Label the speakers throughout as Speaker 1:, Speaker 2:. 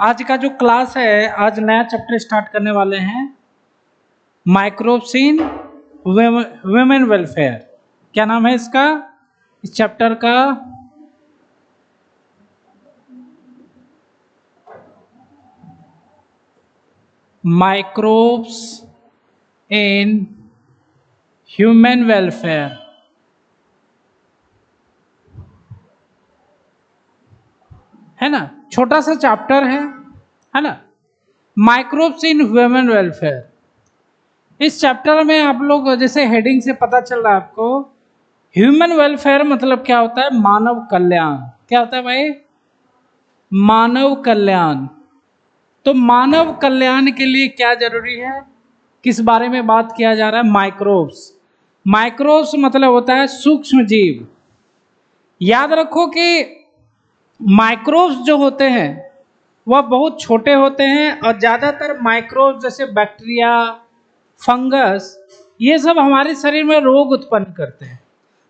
Speaker 1: आज का जो क्लास है, आज नया चैप्टर स्टार्ट करने वाले हैं, माइक्रोब्स इन वुमेन वेलफेयर। क्या नाम है इसका, इस चैप्टर का? Microbes in human welfare. है ना, छोटा सा चैप्टर है ना, माइक्रोब्स इन ह्यूमन वेलफेयर। इस चैप्टर में आप लोग जैसे हेडिंग से पता चल रहा है आपको, ह्यूमन वेलफेयर मतलब क्या होता है? मानव कल्याण। क्या होता है भाई? मानव कल्याण। तो मानव कल्याण के लिए क्या जरूरी है, किस बारे में बात किया जा रहा है? माइक्रोब्स। माइक्रोब्स मतलब होता है सूक्ष्म जीव। याद रखो कि माइक्रोब्स जो होते हैं वह बहुत छोटे होते हैं और ज़्यादातर माइक्रोब्स जैसे बैक्टीरिया, फंगस, ये सब हमारे शरीर में रोग उत्पन्न करते हैं।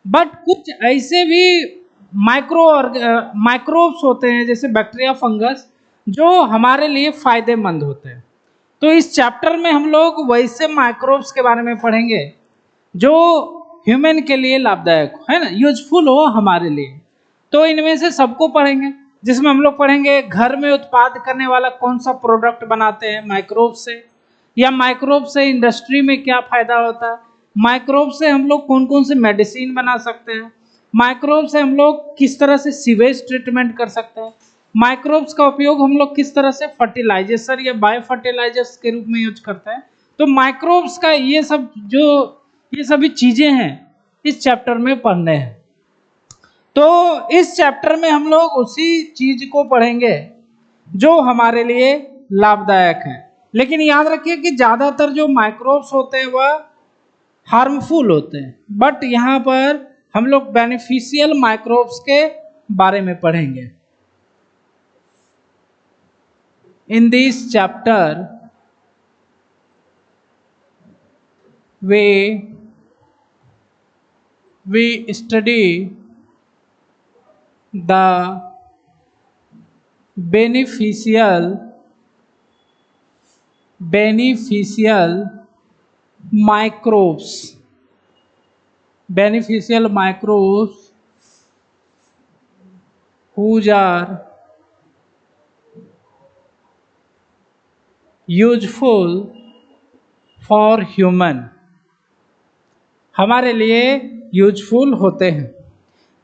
Speaker 1: बट कुछ ऐसे भी माइक्रोब्स होते हैं जैसे बैक्टीरिया, फंगस, जो हमारे लिए फायदेमंद होते हैं। तो इस चैप्टर में हम लोग वैसे माइक्रोब्स के बारे में पढ़ेंगे जो ह्यूमन के लिए लाभदायक है ना, यूजफुल हो हमारे लिए। तो इनमें से सबको पढ़ेंगे, जिसमें हम लोग पढ़ेंगे घर में उत्पाद करने वाला कौन सा प्रोडक्ट बनाते हैं माइक्रोब से, या माइक्रोब से इंडस्ट्री में क्या फायदा होता है, माइक्रोब से हम लोग कौन कौन से मेडिसिन बना सकते हैं, माइक्रोब से हम लोग किस तरह से सीवेज ट्रीटमेंट कर सकते हैं, माइक्रोब्स का उपयोग हम लोग किस तरह से फर्टिलाइजेशन या बायो फर्टिलाइजर्स के रूप में यूज करते हैं। तो माइक्रोब्स का ये सभी चीजें हैं इस चैप्टर में पढ़ने हैं। तो इस चैप्टर में हम लोग उसी चीज को पढ़ेंगे जो हमारे लिए लाभदायक है। लेकिन याद रखिए कि ज्यादातर जो माइक्रोब्स होते हैं वह हार्मफुल होते हैं, बट यहाँ पर हम लोग बेनिफिशियल माइक्रोब्स के बारे में पढ़ेंगे। In this chapter we study the beneficial microbes whose are useful for human, हमारे लिए यूजफुल होते हैं।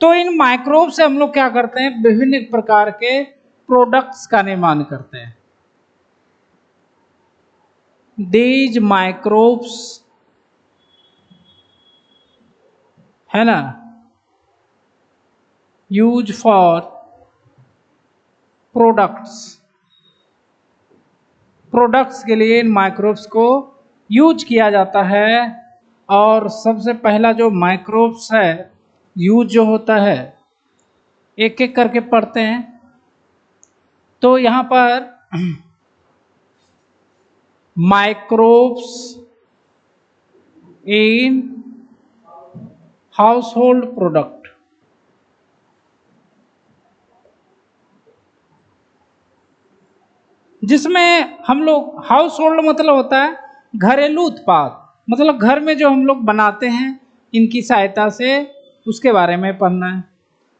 Speaker 1: तो इन माइक्रोब से हम लोग क्या करते हैं? विभिन्न प्रकार के प्रोडक्ट्स का निर्माण करते हैं। दीज माइक्रोब्स, है ना, यूज फॉर प्रोडक्ट्स के लिए इन माइक्रोब्स को यूज किया जाता है। और सबसे पहला जो माइक्रोब्स है यूज जो होता है, एक एक करके पढ़ते हैं। तो यहाँ पर माइक्रोब्स इन हाउसहोल्ड प्रोडक्ट, जिसमें हम लोग, हाउस होल्ड मतलब होता है घरेलू उत्पाद, मतलब घर में जो हम लोग बनाते हैं इनकी सहायता से, उसके बारे में पढ़ना है।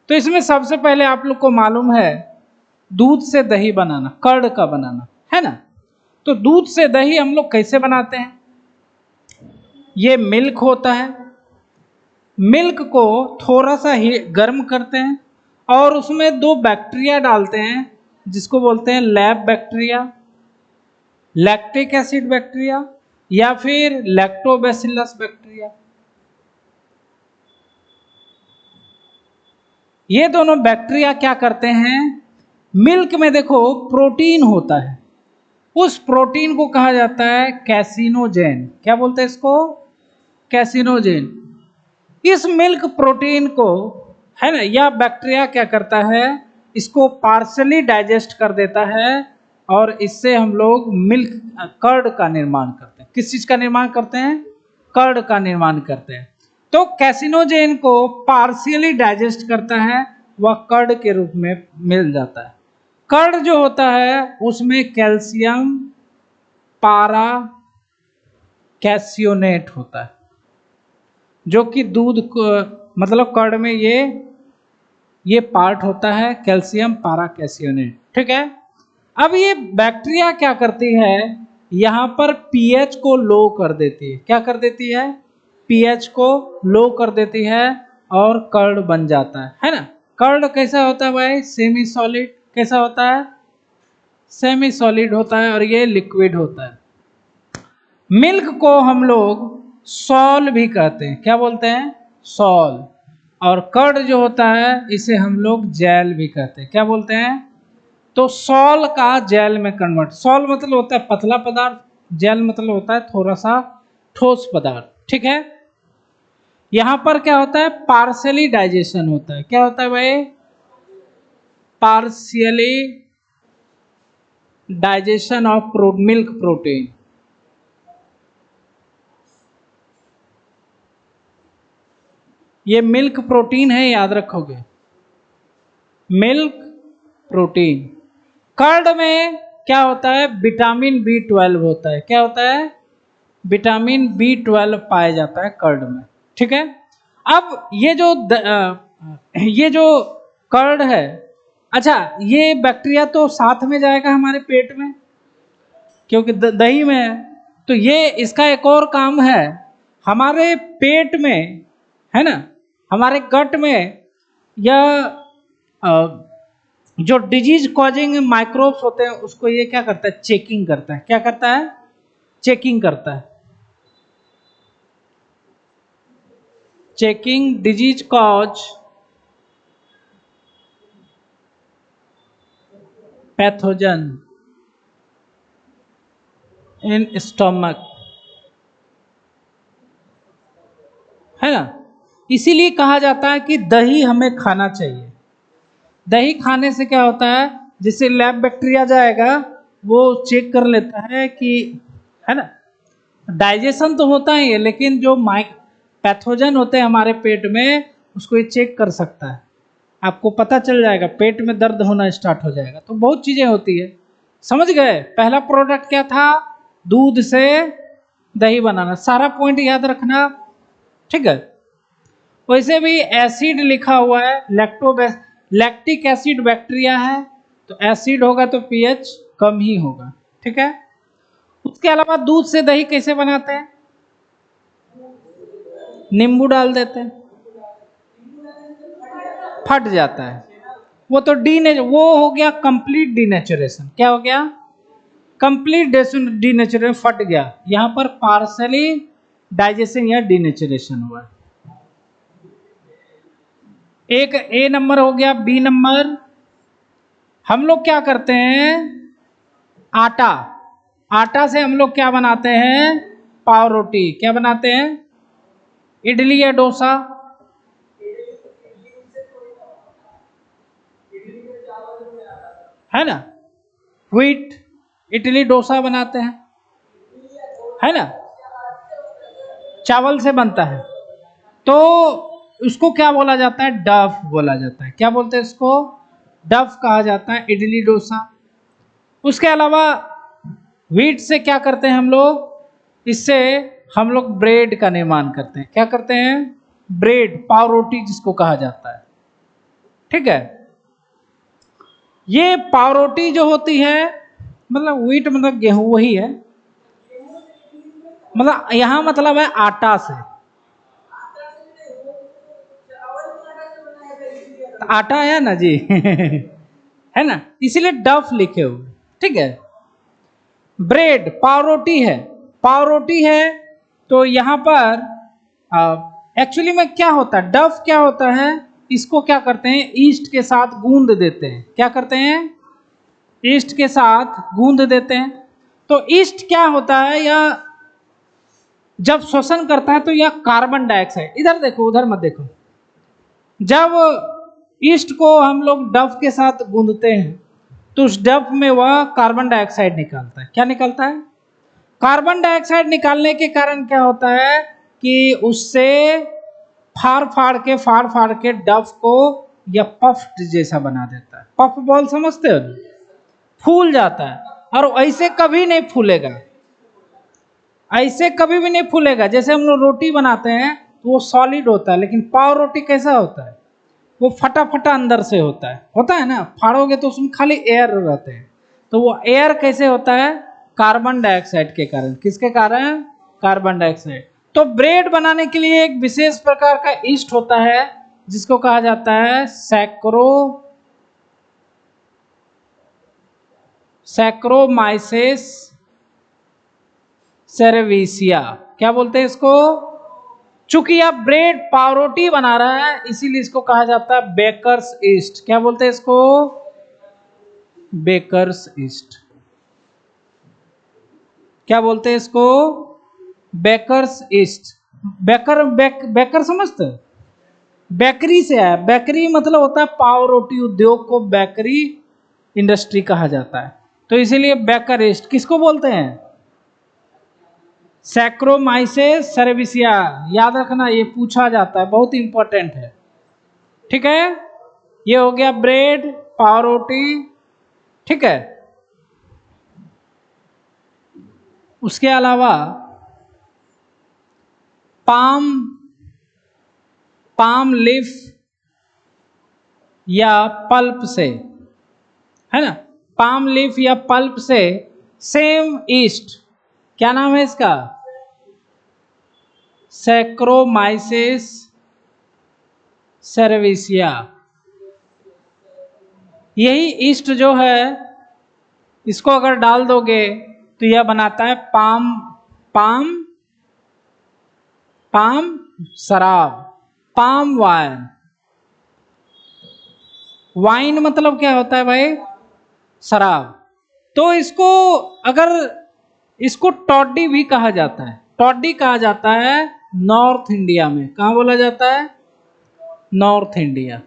Speaker 1: तो इसमें सबसे पहले आप लोग को मालूम है दूध से दही बनाना, कर्ड का बनाना, है ना। तो दूध से दही हम लोग कैसे बनाते हैं? ये मिल्क होता है, मिल्क को थोड़ा सा ही गर्म करते हैं और उसमें दो बैक्टीरिया डालते हैं जिसको बोलते हैं lab bacteria, lactic acid bacteria या फिर लैक्टोबैसिलस बैक्टीरिया। ये दोनों बैक्टीरिया क्या करते हैं? मिल्क में देखो प्रोटीन होता है, उस प्रोटीन को कहा जाता है कैसिनोजेन। क्या बोलते हैं इसको? कैसिनोजेन। इस मिल्क प्रोटीन को, है ना, यह बैक्टीरिया क्या करता है? इसको पार्शली डाइजेस्ट कर देता है और इससे हम लोग मिल्क, कर्ड का निर्माण करते हैं। किस चीज का निर्माण करते हैं? कर्ड का निर्माण करते हैं। तो कैसिनोजेन को पार्शियली डाइजेस्ट करता है, वह कर्ड के रूप में मिल जाता है। कर्ड जो होता है उसमें कैल्शियम पारा कैसियोनेट होता है, जो कि दूध को मतलब कर्ड में ये पार्ट होता है कैल्शियम पारा कैसियोनेट। ठीक है। अब ये बैक्टीरिया क्या करती है, यहाँ पर पीएच को लो कर देती है। क्या कर देती है? पीएच को लो कर देती है और कर्ड बन जाता है ना। कर्ड कैसा होता है भाई? Semi solid. कैसा होता है? सेमी सॉलिड होता है और ये लिक्विड होता है। मिल्क को हम लोग सॉल भी कहते हैं। क्या बोलते हैं? सॉल। और कर्ड जो होता है इसे हम लोग जेल भी कहते हैं। क्या बोलते हैं? तो सॉल का जेल में कन्वर्ट। सॉल मतलब होता है पतला पदार्थ, जेल मतलब होता है थोड़ा सा ठोस पदार्थ। ठीक है। यहां पर क्या होता है? पार्शियली डाइजेशन होता है। क्या होता है भाई? Partially digestion of milk protein. ये मिल्क प्रोटीन है, याद रखोगे, मिल्क प्रोटीन। कर्ड में क्या होता है? विटामिन B12 होता है। क्या होता है? विटामिन B12 पाया जाता है कर्ड में। ठीक है। अब ये जो कर्ड है, अच्छा ये बैक्टीरिया तो साथ में जाएगा हमारे पेट में, क्योंकि दही में है। तो ये इसका एक और काम है, हमारे पेट में है ना, हमारे गट में यह जो डिजीज कॉजिंग माइक्रोब्स होते हैं उसको ये क्या करता है? चेकिंग करता है। क्या करता है? चेकिंग करता है। Checking disease cause pathogen in stomach, है ना। इसीलिए कहा जाता है कि दही हमें खाना चाहिए। दही खाने से क्या होता है? जिससे लैब बैक्टीरिया जाएगा वो चेक कर लेता है कि, है ना, डाइजेशन तो होता ही है लेकिन जो पैथोजन होते हैं हमारे पेट में उसको ये चेक कर सकता है। आपको पता चल जाएगा, पेट में दर्द होना स्टार्ट हो जाएगा। तो बहुत चीजें होती है। समझ गए? पहला प्रोडक्ट क्या था? दूध से दही बनाना। सारा पॉइंट याद रखना। ठीक है। वैसे भी एसिड लिखा हुआ है, लैक्टिक एसिड बैक्टीरिया है, तो एसिड होगा तो पीएच कम ही होगा। ठीक है। उसके अलावा दूध से दही कैसे बनाते हैं? नींबू डाल देते हैं, फट जाता है। वो तो वो हो गया कंप्लीट डीनेचुरेशन। क्या हो गया? कंप्लीट डीनेचुरेशन, फट गया। यहां पर पार्शियली डाइजेशन या डीनेचुरेशन हुआ। एक ए नंबर हो गया। बी नंबर, हम लोग क्या करते हैं? आटा। आटा से हम लोग क्या बनाते हैं? पाव रोटी। क्या बनाते हैं? इडली या डोसा। है ना। व्हीट इडली डोसा बनाते हैं, है ना। चावल से बनता है। तो उसको क्या बोला जाता है? डफ बोला जाता है। क्या बोलते हैं इसको? डफ कहा जाता है, इडली डोसा। उसके अलावा व्हीट से क्या करते हैं हम लोग? इससे हम लोग ब्रेड का निर्माण करते हैं। क्या करते हैं? ब्रेड, पाव रोटी जिसको कहा जाता है। ठीक है। ये पाव रोटी जो होती है, मतलब व्हीट मतलब गेहूं वही है, मतलब यहां मतलब है आटा से। आटा है ना जी है ना, इसीलिए डफ लिखे हुए। ठीक है। ब्रेड, पाव रोटी है। पाव रोटी है तो यहां पर एक्चुअली में क्या होता है? डफ क्या होता है? इसको क्या करते हैं? ईस्ट के साथ गूंद देते हैं। क्या करते हैं? ईस्ट के साथ गूंद देते हैं। तो ईस्ट क्या होता है? या जब श्वसन करता है तो यह कार्बन डाइऑक्साइड, इधर देखो उधर मत देखो, जब ईस्ट को हम लोग डफ के साथ गूंदते हैं तो उस डफ में वह कार्बन डाइऑक्साइड निकालता है। क्या निकालता है? कार्बन डाइऑक्साइड निकालने के कारण क्या होता है कि उससे फाड़ फाड़ के डफ को या पफ जैसा बना देता है। पफ बॉल समझते हो? फूल जाता है और ऐसे कभी नहीं फूलेगा, ऐसे कभी भी नहीं फूलेगा। जैसे हम लोग रोटी बनाते हैं तो वो सॉलिड होता है, लेकिन पाव रोटी कैसा होता है, वो फटा फटा अंदर से होता है ना, फाड़ोगे तो उसमें खाली एयर रहते हैं। तो वो एयर कैसे होता है, कार्बन डाइऑक्साइड के कारण। किसके कारण, कार्बन डाइऑक्साइड। तो ब्रेड बनाने के लिए एक विशेष प्रकार का ईस्ट होता है जिसको कहा जाता है सैक्रोमाइसेस सेरेविसिया। क्या बोलते हैं इसको, चूंकि यह ब्रेड पावरोटी बना रहा है इसीलिए इसको कहा जाता है बेकर्स ईस्ट। क्या बोलते हैं इसको, बेकर्स ईस्ट। क्या बोलते हैं इसको, बेकर्स ईस्ट। बेकर समझते हैं, बेकरी से आया। बेकरी मतलब होता है पावरोटी उद्योग को बेकरी इंडस्ट्री कहा जाता है। तो इसीलिए बेकर ईस्ट किसको बोलते हैं, सैक्रोमाइसेस सर्विसिया। याद रखना, ये पूछा जाता है, बहुत इंपॉर्टेंट है। ठीक है, ये हो गया ब्रेड, पावरोटी। ठीक है, उसके अलावा पाम लीफ या पल्प से, है ना, पाम लीफ या पल्प से सेम ईस्ट, क्या नाम है इसका, सैक्रोमाइसेस सर्विसिया। यही ईस्ट जो है, इसको अगर डाल दोगे तो यह बनाता है पाम पाम पाम शराब, पाम वाइन। वाइन मतलब क्या होता है भाई, शराब। तो इसको अगर, इसको टॉडी भी कहा जाता है। टॉडी कहा जाता है नॉर्थ इंडिया में। कहाँ बोला जाता है, north India.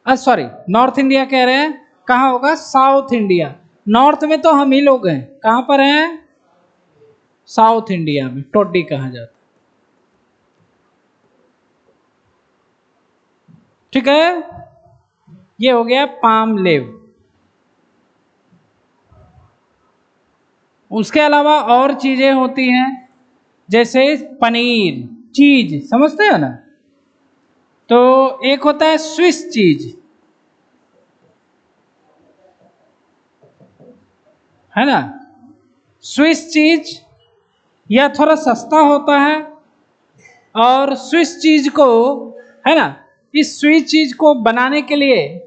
Speaker 1: Sorry, north India कह रहे हैं, कहाँ होगा, साउथ इंडिया। नॉर्थ में तो हम ही लोग हैं, कहाँ पर हैं, साउथ इंडिया में टोडी कहा जाता है। ठीक है, ये हो गया पाम लीव। उसके अलावा और चीजें होती हैं, जैसे पनीर, चीज, समझते हो ना। तो एक होता है स्विस चीज, है ना, स्विस चीज। यह थोड़ा सस्ता होता है और स्विस चीज को, है ना, इस स्विस चीज को बनाने के लिए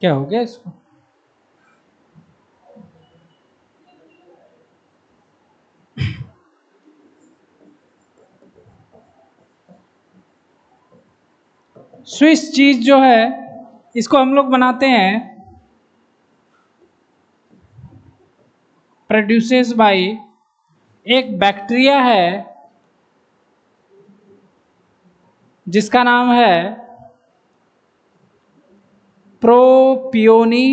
Speaker 1: क्या हो गया इसको, स्विस चीज जो है इसको हम लोग बनाते हैं, प्रोड्यूसेस बाय एक बैक्टीरिया है जिसका नाम है प्रोपियोनी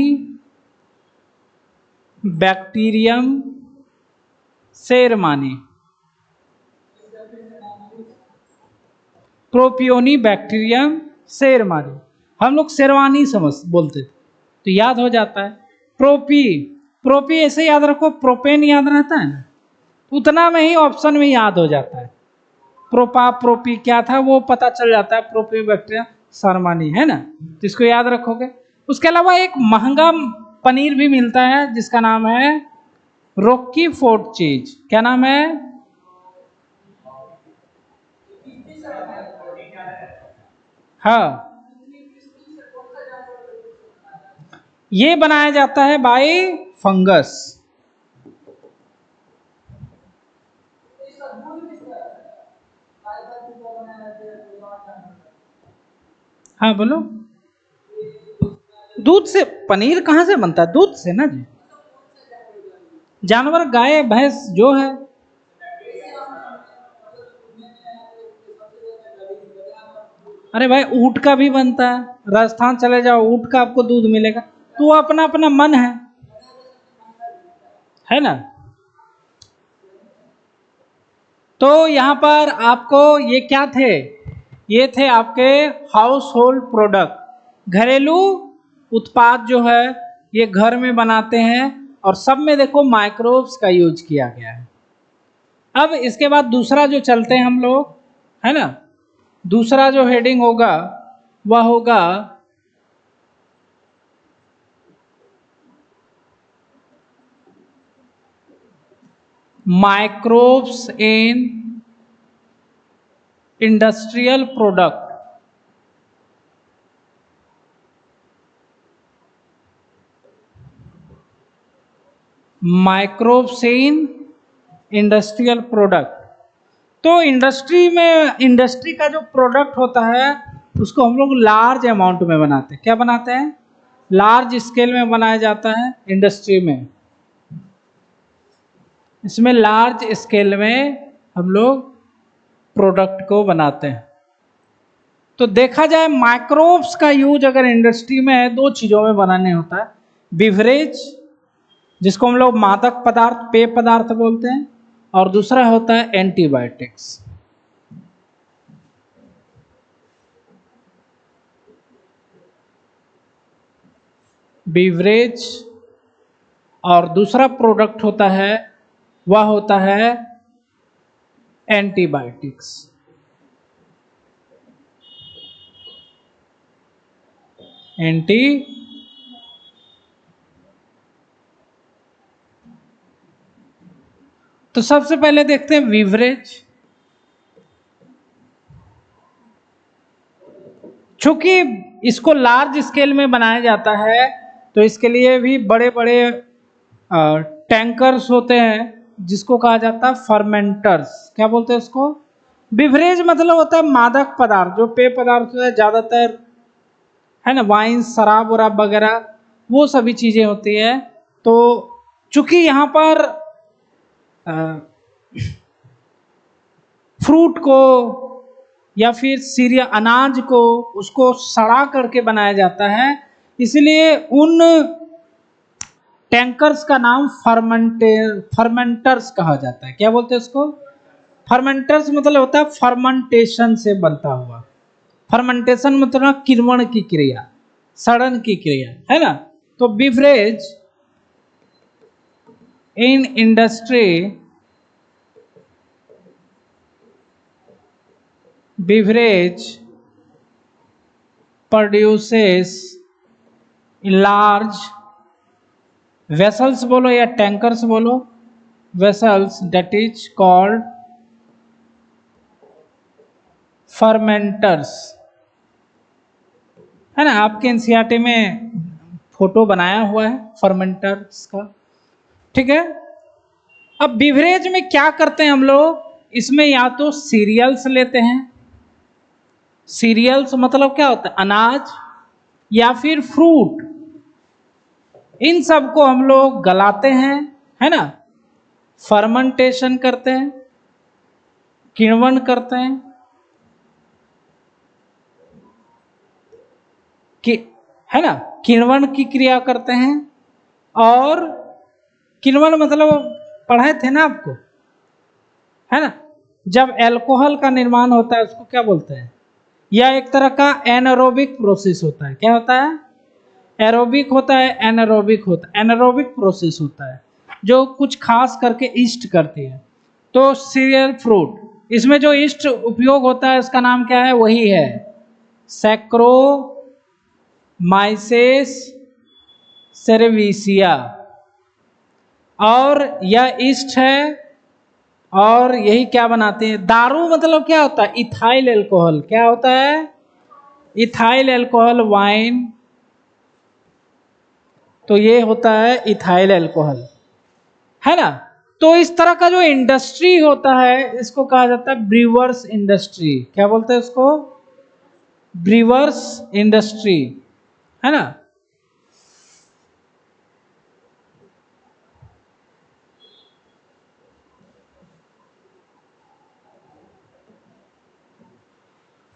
Speaker 1: बैक्टीरियम शेरमानी। प्रोपियोनी बैक्टीरियम शेरमानी, हम लोग शेरवानी समझ बोलते थे तो याद हो जाता है। प्रोपी ऐसे याद रखो, प्रोपेन याद रहता है ना, उतना में ही ऑप्शन में याद हो जाता है। प्रोपी क्या था वो पता चल जाता है, प्रोपी बैक्टीरिया शेरमानी, है ना, तो इसको याद रखोगे। उसके अलावा एक महंगा पनीर भी मिलता है जिसका नाम है रॉकी फोर्ट चीज। क्या नाम है, हाँ, ये बनाया जाता है बाय फंगस। हाँ बोलो, दूध से पनीर कहाँ से बनता है, दूध से ना जी, जानवर गाय भैंस जो है। अरे भाई ऊँट का भी बनता है, राजस्थान चले जाओ ऊँट का आपको दूध मिलेगा। तो वो अपना अपना मन है ना। तो यहाँ पर आपको ये क्या थे, ये थे आपके हाउस होल्ड प्रोडक्ट, घरेलू उत्पाद जो है ये घर में बनाते हैं, और सब में देखो माइक्रोब्स का यूज किया गया है। अब इसके बाद दूसरा जो चलते हैं हम लोग, है ना, दूसरा जो हेडिंग होगा वह होगा microbes in industrial product. Microbes in industrial product, तो इंडस्ट्री में, इंडस्ट्री का जो प्रोडक्ट होता है उसको हम लोग लार्ज अमाउंट में बनाते हैं। क्या बनाते हैं? लार्ज स्केल में बनाया जाता है इंडस्ट्री में। इसमें लार्ज स्केल में हम लोग प्रोडक्ट को बनाते हैं। तो देखा जाए माइक्रोब्स का यूज अगर इंडस्ट्री में है, दो चीज़ों में बनाने होता है, बिवरेज जिसको हम लोग मादक पदार्थ, पेय पदार्थ बोलते हैं, और दूसरा होता है एंटीबायोटिक्स। बिवरेज, और दूसरा प्रोडक्ट होता है वह होता है एंटीबायोटिक्स। तो सबसे पहले देखते हैं बिवरेज। चूंकि इसको लार्ज स्केल में बनाया जाता है तो इसके लिए भी बड़े बड़े टैंकर्स होते हैं जिसको कहा जाता है फर्मेंटर्स। क्या बोलते हैं उसको? बिवरेज मतलब होता है मादक पदार्थ, जो पेय पदार्थ होता है ज़्यादातर, है ना, वाइन, शराब वराब वगैरह, वो सभी चीज़ें होती है। तो चूंकि यहाँ पर फ्रूट को या फिर सीरिया, अनाज को, उसको सड़ा करके बनाया जाता है, इसलिए उन टैंकर्स का नाम फर्मेंटर्स कहा जाता है। क्या बोलते हैं उसको? फर्मेंटर्स मतलब होता है फर्मेंटेशन से बनता हुआ। फर्मेंटेशन मतलब किण्वन की क्रिया, सड़न की क्रिया, है ना। तो beverage in industry, beverage produces in large vessels बोलो या टैंकर्स बोलो, vessels that is called fermenters, है ना। आपके एनसीईआरटी में फोटो बनाया हुआ है फर्मेंटर्स का, ठीक है। अब बिवरेज में क्या करते हैं हम लोग, इसमें या तो सीरियल्स लेते हैं, सीरियल्स मतलब क्या होता है? अनाज, या फिर फ्रूट, इन सब को हम लोग गलाते हैं, है ना, फर्मेंटेशन करते हैं, किण्वन करते हैं कि, है ना, किण्वन की क्रिया करते हैं। और किण्वन मतलब पढ़े थे ना आपको, है ना, जब अल्कोहल का निर्माण होता है उसको क्या बोलते हैं? यह एक तरह का एनारोबिक प्रोसेस होता है। क्या होता है? एरोबिक होता है, एनारोबिक होता है। एनारोबिक प्रोसेस होता है जो कुछ खास करके ईस्ट करती है। तो सीरियल फ्रूट, इसमें जो ईस्ट उपयोग होता है उसका नाम क्या है? वही है सैक्रोमाइसेस सेरेविसिया, और यह ईस्ट है, और यही क्या बनाते हैं? दारू मतलब क्या होता है? Ethyl alcohol. क्या होता है? इथाइल अल्कोहल, वाइन, तो ये होता है इथाइल अल्कोहल, है ना। तो इस तरह का जो इंडस्ट्री होता है इसको कहा जाता है ब्रीवर्स इंडस्ट्री। क्या बोलते हैं उसको? ब्रीवर्स इंडस्ट्री, है ना।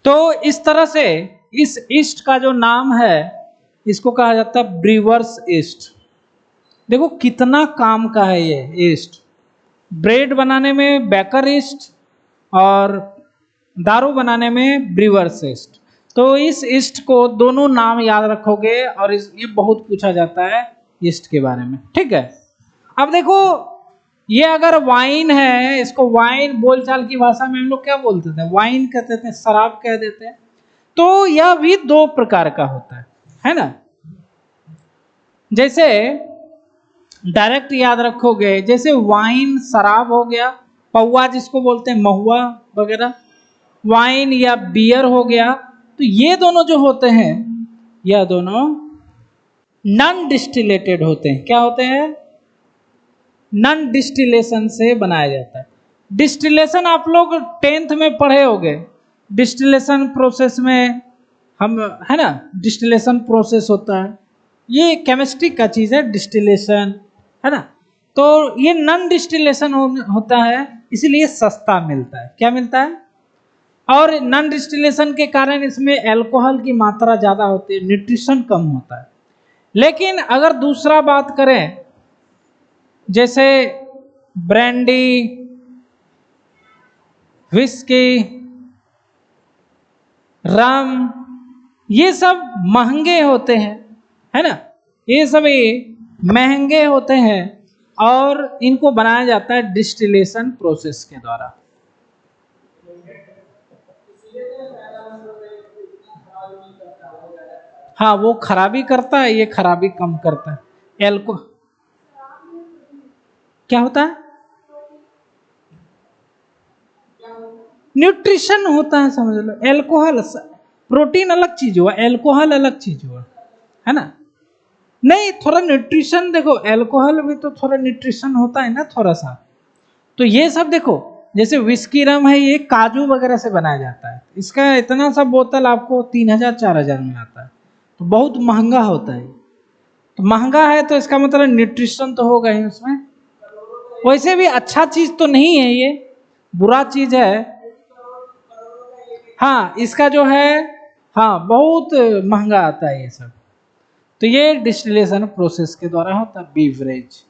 Speaker 1: तो इस तरह से इस ईस्ट का जो नाम है इसको कहा जाता है ब्रीवर्स ईस्ट। देखो कितना काम का है ये ईस्ट। ब्रेड बनाने में बेकर ईस्ट, और दारू बनाने में ब्रीवर्स ईस्ट। तो इस ईस्ट को दोनों नाम याद रखोगे और ये बहुत पूछा जाता है ईस्ट के बारे में, ठीक है। अब देखो ये अगर वाइन है, इसको वाइन बोलचाल की भाषा में हम लोग क्या बोलते थे, वाइन कहते थे, शराब कह देते हैं। तो यह भी दो प्रकार का होता है ना। जैसे डायरेक्ट याद रखोगे, जैसे वाइन शराब हो गया, पौवा जिसको बोलते हैं, महुआ वगैरह, वाइन या बियर हो गया। तो ये दोनों जो होते हैं, यह दोनों नॉन डिस्टिलेटेड होते हैं। क्या होते हैं? नॉन डिस्टिलेशन से बनाया जाता है। डिस्टिलेशन आप लोग 10th में पढ़े होंगे। डिस्टिलेशन प्रोसेस में हम, है ना, डिस्टिलेशन प्रोसेस होता है, ये केमिस्ट्री का चीज़ है डिस्टिलेशन, है ना। तो ये नॉन डिस्टिलेशन होता है, इसलिए सस्ता मिलता है। क्या मिलता है? और नॉन डिस्टिलेशन के कारण इसमें अल्कोहल की मात्रा ज़्यादा होती है, न्यूट्रिशन कम होता है। लेकिन अगर दूसरा बात करें, जैसे ब्रांडी, विस्की, रम, ये सब महंगे होते हैं, है ना, ये सब महंगे होते हैं और इनको बनाया जाता है डिस्टिलेशन प्रोसेस के द्वारा। हाँ, वो खराबी करता है, ये खराबी कम करता है। एल्को क्या होता है? न्यूट्रिशन होता है, समझ लो। एल्कोहल, प्रोटीन अलग चीज हुआ, एल्कोहल अलग चीज हुआ, है ना। नहीं, थोड़ा न्यूट्रिशन देखो, एल्कोहल भी तो थोड़ा न्यूट्रिशन होता है ना, थोड़ा सा। तो ये सब देखो, जैसे विस्की रम है, ये काजू वगैरह से बनाया जाता है। इसका इतना सा बोतल आपको 3000-4000 में आता है, तो बहुत महंगा होता है। तो महंगा है तो इसका मतलब न्यूट्रिशन तो होगा ही उसमें। वैसे भी अच्छा चीज तो नहीं है, ये बुरा चीज है। हाँ, इसका जो है, हाँ, बहुत महंगा आता है ये सब। तो ये डिस्टिलेशन प्रोसेस के द्वारा होता है बीवरेज।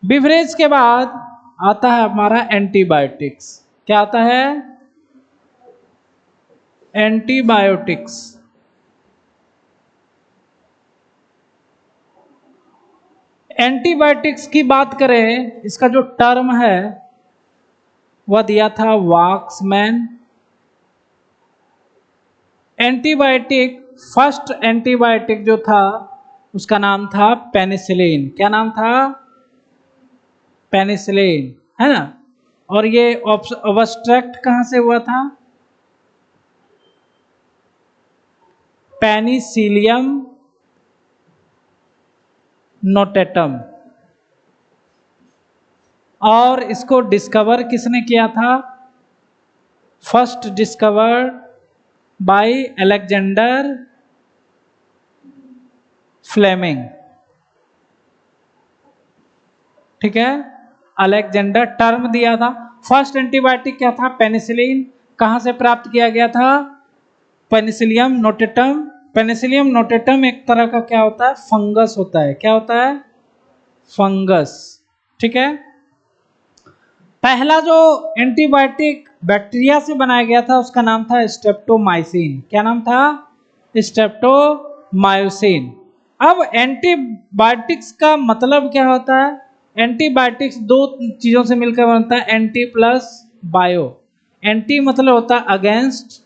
Speaker 1: बीवरेज के बाद आता है हमारा एंटीबायोटिक्स। क्या आता है? एंटीबायोटिक्स। एंटीबायोटिक्स की बात करें, इसका जो टर्म है वह दिया था वाक्समैन। एंटीबायोटिक, फर्स्ट एंटीबायोटिक जो था उसका नाम था पेनिसिलिन। क्या नाम था? पेनिसिलिन, है ना। और ये ऑब्स्ट्रैक्ट कहां से हुआ था? Penicillium notatum. और इसको डिस्कवर किसने किया था? First discovered by Alexander Fleming, ठीक है। अलेक्जेंडर टर्म दिया था। फर्स्ट एंटीबायोटिक क्या था? पेनिसिलिन। कहां से प्राप्त किया गया था? Penicillium notatum. पेनिसिलियम नोटेटम एक तरह का क्या होता है? फंगस होता है। क्या होता है? फंगस, ठीक है। पहला जो एंटीबायोटिक बैक्टीरिया से बनाया गया था उसका नाम था स्ट्रेप्टोमाइसिन। क्या नाम था? स्ट्रेप्टोमाइसिन। अब एंटीबायोटिक्स का मतलब क्या होता है? एंटीबायोटिक्स दो चीजों से मिलकर बनता है, एंटी प्लस बायो। एंटी मतलब होता है अगेंस्ट,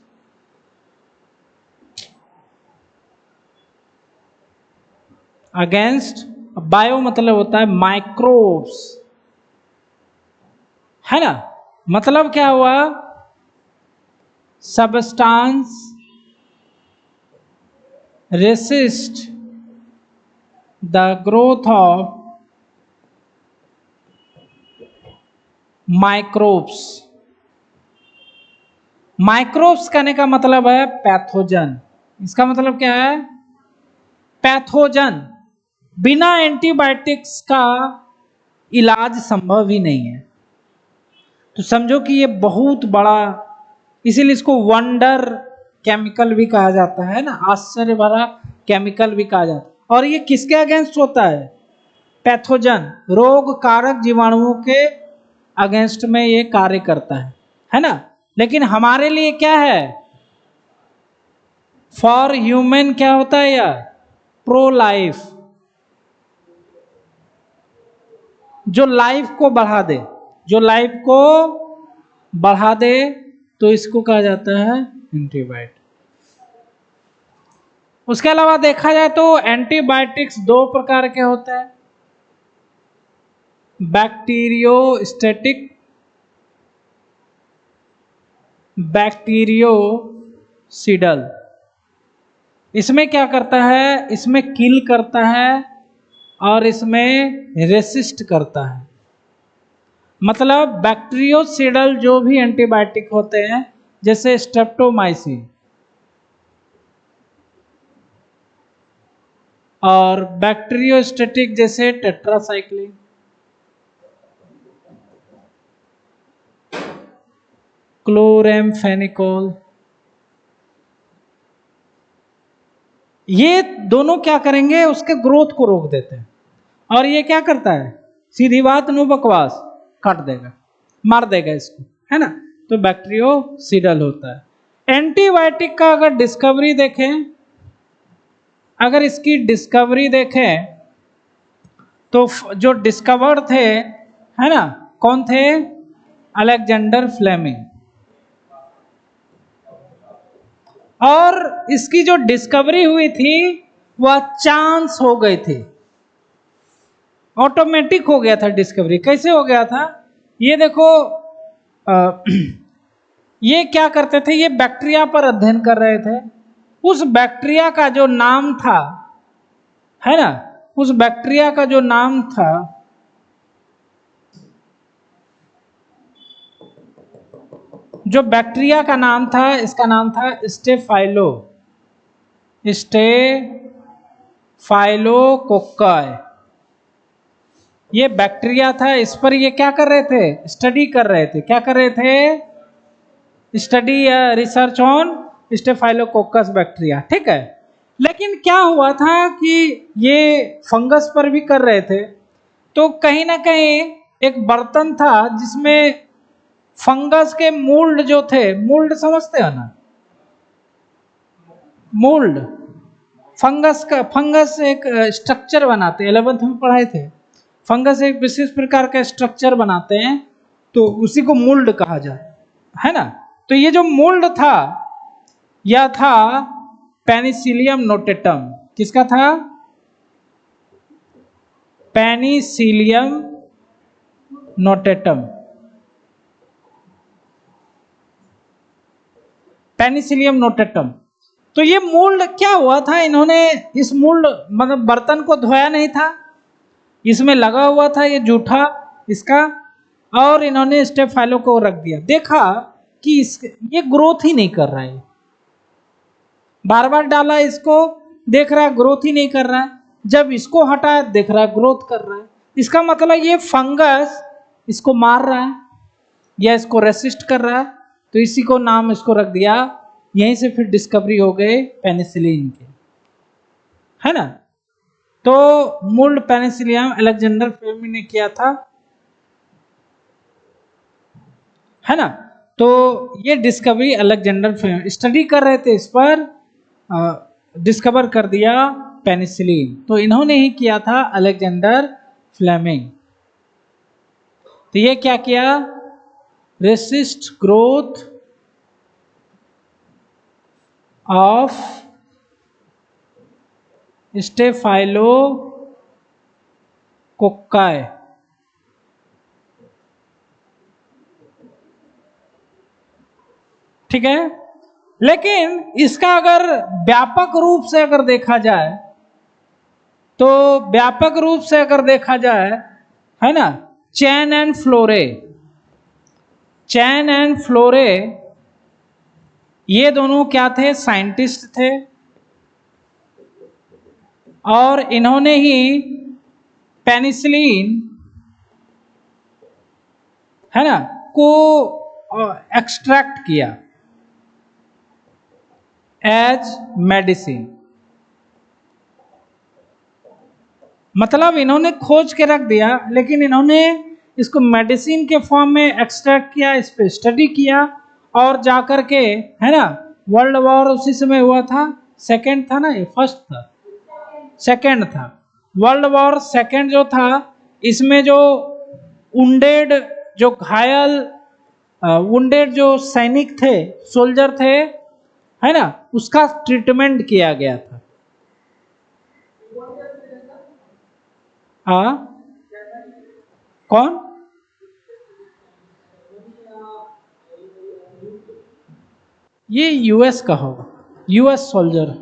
Speaker 1: अगेंस्ट। बायो मतलब होता है माइक्रोब्स, है ना। मतलब क्या हुआ? Substance resist the growth of microbes. Microbes कहने का मतलब है पैथोजन। इसका मतलब क्या है? पैथोजन। बिना एंटीबायोटिक्स का इलाज संभव ही नहीं है। तो समझो कि ये बहुत बड़ा, इसीलिए इसको वंडर केमिकल भी कहा जाता है ना, आश्चर्य भरा केमिकल भी कहा जाता है। और ये किसके अगेंस्ट होता है? पैथोजन, रोग कारक जीवाणुओं के अगेंस्ट में ये कार्य करता है ना। लेकिन हमारे लिए क्या है? फॉर ह्यूमन क्या होता है यार? प्रो लाइफ, जो लाइफ को बढ़ा दे, जो लाइफ को बढ़ा दे, तो इसको कहा जाता है एंटीबायोटिक। उसके अलावा देखा जाए तो एंटीबायोटिक्स दो प्रकार के होते हैं, बैक्टीरियोस्टैटिक, बैक्टीरियोसिडल। इसमें क्या करता है? इसमें किल करता है और इसमें रेसिस्ट करता है। मतलब बैक्टीरियोसिडल जो भी एंटीबायोटिक होते हैं, जैसे स्ट्रेप्टोमाइसिन, और बैक्टीरियोस्टैटिक जैसे टेट्रासाइक्लिन, क्लोरेमफेनिकोल, ये दोनों क्या करेंगे? उसके ग्रोथ को रोक देते हैं। और ये क्या करता है? सीधी बात, नो बकवास, काट देगा, मार देगा इसको, है ना? तो बैक्टीरियोसिडल होता है। एंटीबायोटिक का अगर डिस्कवरी देखें, अगर इसकी डिस्कवरी देखें तो जो डिस्कवर थे, है ना, कौन थे? Alexander Fleming. और इसकी जो डिस्कवरी हुई थी वह चांस हो गई थी, ऑटोमेटिक हो गया था डिस्कवरी। कैसे हो गया था? ये देखो, ये क्या करते थे? ये बैक्टीरिया पर अध्ययन कर रहे थे। उस बैक्टीरिया का जो नाम था, है ना, उस बैक्टीरिया का जो नाम था, जो बैक्टीरिया का नाम था, इसका नाम था स्टेफाइलोकोक्काई। ये बैक्टीरिया था, इस पर ये क्या कर रहे थे? स्टडी कर रहे थे। क्या कर रहे थे? स्टडी या रिसर्च ऑन स्टेफाइलोकोकस बैक्टीरिया, ठीक है। लेकिन क्या हुआ था कि ये फंगस पर भी कर रहे थे, तो कहीं ना कहीं एक बर्तन था जिसमें फंगस के मोल्ड जो थे, मोल्ड समझते हो ना? मोल्ड, फंगस एक स्ट्रक्चर बनाते हैं, 11th में पढ़ाए थे। फंगस एक विशेष प्रकार का स्ट्रक्चर बनाते हैं, तो उसी को मोल्ड कहा जाए, है ना? तो ये जो मोल्ड था, यह था पेनिसिलियम नोटेटम। किसका था? Penicillium notatum. Penicillium notatum. तो ये मोल्ड क्या हुआ था? इन्होंने इस मोल्ड, मतलब बर्तन को धोया नहीं था, इसमें लगा हुआ था ये जूठा इसका, और इन्होंने स्टेफाइलो को रख दिया। देखा कि ये ग्रोथ ही नहीं कर रहा है, बार बार डाला इसको, देख रहा ग्रोथ ही नहीं कर रहा है। जब इसको हटाया, देख रहा ग्रोथ कर रहा है। इसका मतलब ये फंगस इसको मार रहा है या इसको रेसिस्ट कर रहा है, तो इसी को नाम इसको रख दिया। यहीं से फिर डिस्कवरी हो गए पेनिसिलिन के, है ना? तो मोल्ड पेनिसिलियम अलेक्जेंडर फ्लेमिंग ने किया था, है ना? तो ये डिस्कवरी अलेक्जेंडर फ्लेमिंग स्टडी कर रहे थे, इस पर डिस्कवर कर दिया पेनिसिलिन, तो इन्होंने ही किया था, अलेक्जेंडर फ्लेमिंग। तो ये क्या किया? Resist growth of staphylococci. ठीक है। लेकिन इसका अगर व्यापक रूप से अगर देखा जाए, तो व्यापक रूप से अगर देखा जाए, है ना, चैन एंड फ्लोरे, चैन एंड फ्लोरे ये दोनों क्या थे? साइंटिस्ट थे, और इन्होंने ही पेनिसिलिन, है ना, को एक्सट्रैक्ट किया एज मेडिसिन। मतलब इन्होंने खोज के रख दिया, लेकिन इन्होंने इसको मेडिसिन के फॉर्म में एक्सट्रैक्ट किया, इस पर स्टडी किया, और जाकर के, है ना, वर्ल्ड वॉर उसी समय हुआ था, सेकेंड था ना, ये फर्स्ट था, सेकेंड था। वर्ल्ड वॉर सेकेंड जो था, इसमें जो वुंडेड, जो घायल वुंडेड जो सैनिक थे, सोल्जर थे, है ना, उसका ट्रीटमेंट किया गया था। हाँ, कौन? ये यूएस का होगा, यूएस सोल्जर।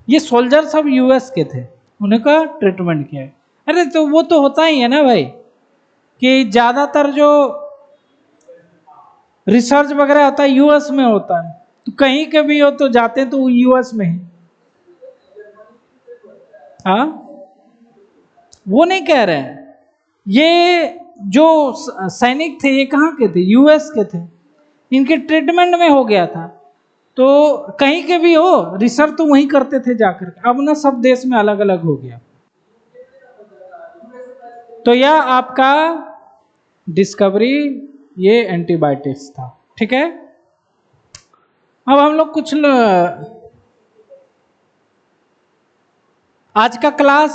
Speaker 1: ये सोल्जर सब यूएस के थे, उन्हें का ट्रीटमेंट किया है। अरे तो वो तो होता ही है ना भाई, कि ज्यादातर जो रिसर्च वगैरह होता है यूएस में होता है, तो कहीं के भी हो तो जाते हैं तो यूएस में ही। हाँ, वो नहीं कह रहे हैं, ये जो सैनिक थे ये कहाँ के थे? यूएस के थे, इनके ट्रीटमेंट में हो गया था। तो कहीं के भी हो, रिसर्च तो वहीं करते थे जाकर के, अब ना सब देश में अलग अलग हो गया। तो यह आपका डिस्कवरी, ये एंटीबायोटिक्स था, ठीक है। अब हम लोग कुछ आज का क्लास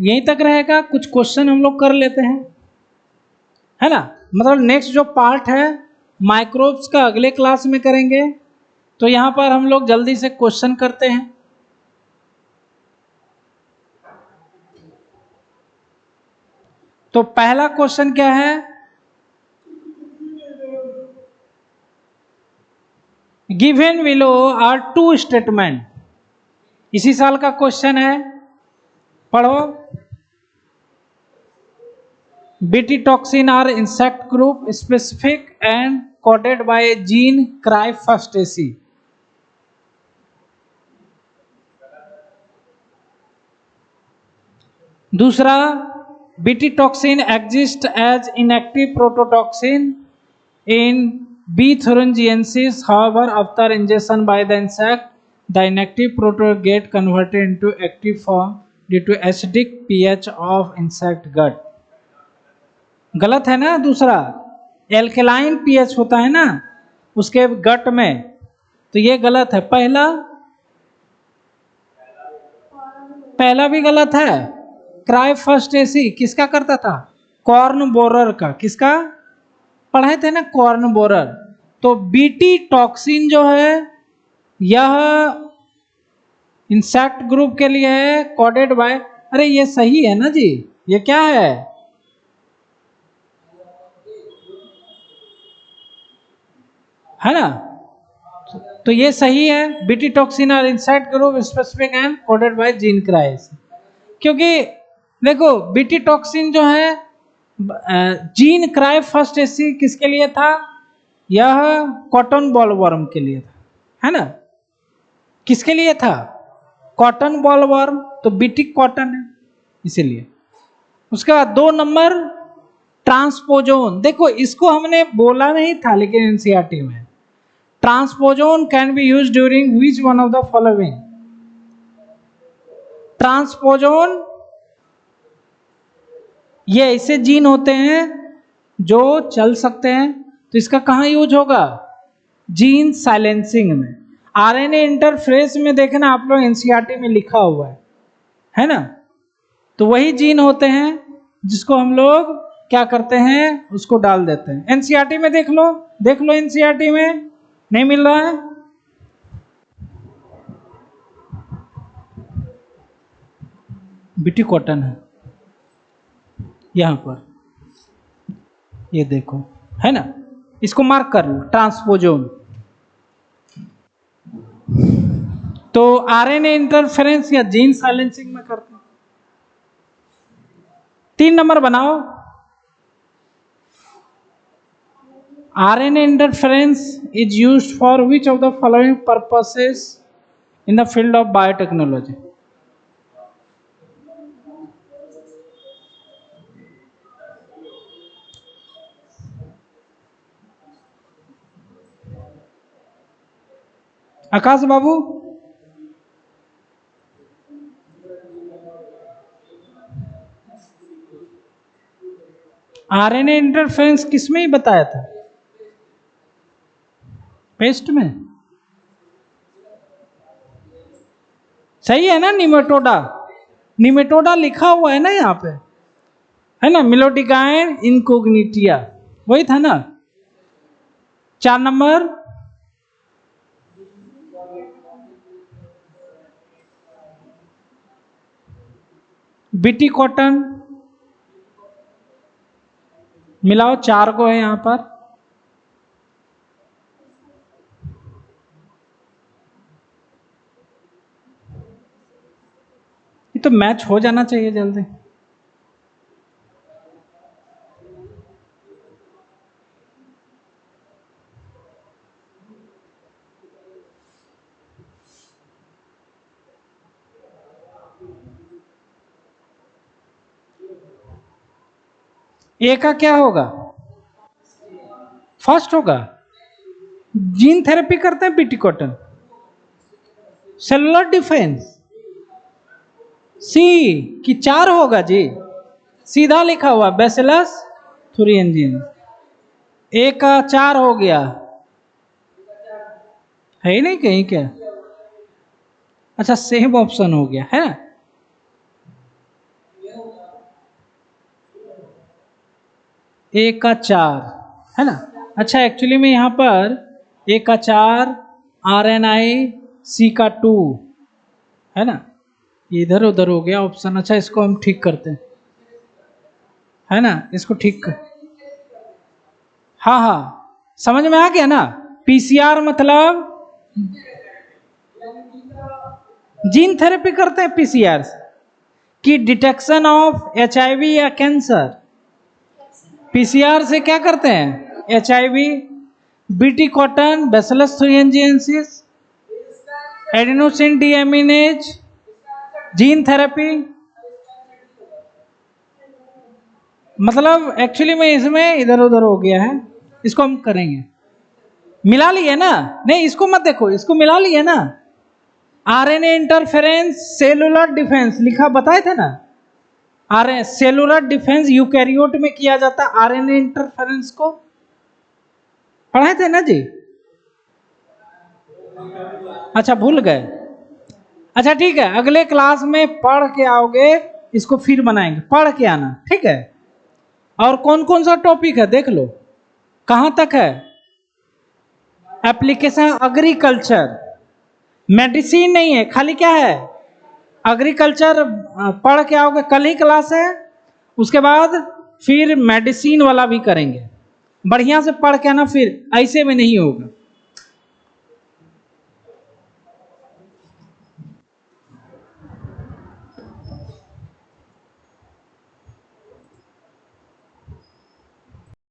Speaker 1: यहीं तक रहेगा, कुछ क्वेश्चन हम लोग कर लेते हैं, है ना। मतलब नेक्स्ट जो पार्ट है माइक्रोब्स का अगले क्लास में करेंगे। तो यहां पर हम लोग जल्दी से क्वेश्चन करते हैं। तो पहला क्वेश्चन क्या है? Given below are two statement. इसी साल का क्वेश्चन है, पढ़ो। BT toxin are insect group specific and coded by gene क्राइफास्टेसी। दूसरा, BT toxin exist as inactive prototoxin in B. thuringiensis. However, after ingestion by the insect, the inactive protein get converted into active form due to acidic pH of insect gut. गलत है ना? दूसरा, alkaline pH होता है ना उसके गट में, तो ये गलत है। पहला भी गलत है। क्राइफास्टेसी किसका करता था? कॉर्न बोरर का। किसका पढ़ाए थे ना? Corn borer. तो बीटी टॉक्सिन जो है यह इंसेक्ट ग्रुप के लिए है, कोडेड बाय, अरे ये सही है ना जी, ये क्या है? है ना, तो ये सही है। बीटी टॉक्सिन और insect group specific and coded by gene cry. क्योंकि देखो बीटी टॉक्सिन जो है जीन क्राई फर्स्ट एसी किसके लिए था? यह कॉटन बॉलवर्म के लिए था, है ना। किसके लिए था? कॉटन बॉलवर्म, तो बीटी कॉटन है इसीलिए। उसके बाद 2 नंबर, ट्रांसपोजोन। देखो इसको हमने बोला नहीं था लेकिन एनसीईआरटी में, ट्रांसपोजोन can be use during which one of the following. ट्रांसपोजोन ये ऐसे जीन होते हैं जो चल सकते हैं, तो इसका कहाँ यूज होगा? जीन साइलेंसिंग में। आरएनए इंटरफेरेंस में देखना आप लोग एनसीईआरटी में लिखा हुआ है ना। तो वही जीन होते हैं जिसको हम लोग क्या करते हैं, उसको डाल देते हैं। एनसीईआरटी में देख लो एनसीईआरटी में नहीं मिल रहा है। बीटी कॉटन है यहां पर, ये देखो, है ना, इसको मार्क कर लो, ट्रांसपोजोन। तो आरएनए इंटरफेरेंस या जीन साइलेंसिंग में करते हैं। 3 नंबर बनाओ। RNA interference is used for which of the following purposes in the field of biotechnology? Akash Babu, RNA interference किसमें ही बताया था? पेस्ट में सही है ना, निमेटोडा, निमेटोडा लिखा हुआ है ना यहाँ पे, है ना, मिलोटिकाइन इनकोग्निटिया, वही था ना। 4 नंबर बीटी कॉटन, मिलाओ, 4 को है यहाँ पर। ये तो मैच हो जाना चाहिए जल्दी। ए का क्या होगा, फर्स्ट होगा। जीन थेरेपी करते हैं बीटी कॉटन। सेलुलर डिफेंस सी कि 4 होगा जी, सीधा लिखा हुआ बैसिलस थुरिएंजिन। ए का 4 हो गया, है ही नहीं कहीं क्या? अच्छा सेम ऑप्शन हो गया है ना। ए का 4 है ना। अच्छा एक्चुअली में यहाँ पर ए का 4, RNI, सी का 2 है ना, इधर उधर हो गया ऑप्शन। अच्छा इसको हम ठीक करते हैं, है ना, इसको ठीक कर, हाँ हाँ समझ में आ गया ना। पीसीआर मतलब जीन थेरेपी करते हैं पीसीआर से कि डिटेक्शन ऑफ HIV या कैंसर। पीसीआर से क्या करते हैं, HIV, BT cotton, Bacillus thuringiensis, adenosine deaminase, gene therapy. मतलब एक्चुअली में इसमें इधर उधर हो गया है, इसको हम करेंगे। मिला लिए ना, नहीं इसको मत देखो, इसको मिला लिए ना। आरएनए इंटरफेरेंस, सेलुलर डिफेंस लिखा बताए थे ना। सेलुलर डिफेंस यूकैरियोट में किया जाता है, आरएनए इंटरफेरेंस को पढ़ाए थे ना जी। अच्छा भूल गए, अच्छा ठीक है, अगले क्लास में पढ़ के आओगे, इसको फिर बनाएंगे, पढ़ के आना, ठीक है। और कौन कौन सा टॉपिक है देख लो, कहां तक है। एप्लीकेशन एग्रीकल्चर, मेडिसिन नहीं है, खाली क्या है एग्रीकल्चर। पढ़ के आओगे, कल ही क्लास है, उसके बाद फिर मेडिसिन वाला भी करेंगे। बढ़िया से पढ़ के आना, फिर ऐसे में नहीं होगा।